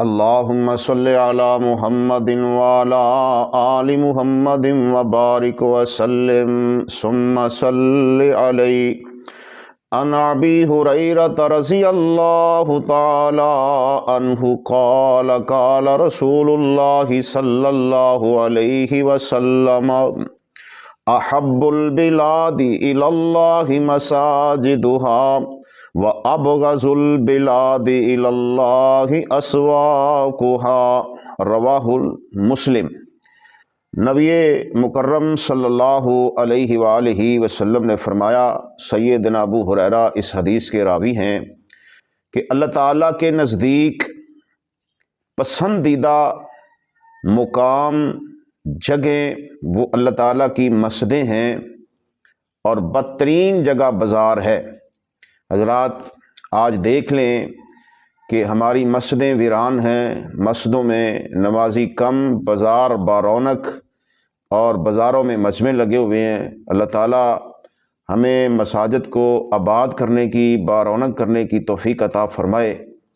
اللہم صلی علی محمد وعلی آل محمد وبارک وسلم ثم صلی علیہ عن ابی ہریرہ رضی اللہ تعالی عنہ قال قال رسول اللہ صلی اللہ علیہ وسلم احب البلاد الی اللہ مساجدها وابغض البلاد الی اللہ اسواقها رواہ مسلم۔ نبی مکرم صلی اللہ علیہ وآلہ وسلم نے فرمایا، سیدنا ابو ہریرہ اس حدیث کے راوی ہیں، کہ اللہ تعالیٰ کے نزدیک پسندیدہ مقام جگہیں وہ اللہ تعالیٰ کی مسجدیں ہیں، اور بدترین جگہ بازار ہے۔ حضرات آج دیکھ لیں کہ ہماری مسجدیں ویران ہیں، مسجدوں میں نمازی کم، بازار بارونق، اور بازاروں میں مجمع لگے ہوئے ہیں۔ اللہ تعالیٰ ہمیں مساجد کو آباد کرنے کی، بارونق کرنے کی توفیق عطا فرمائے۔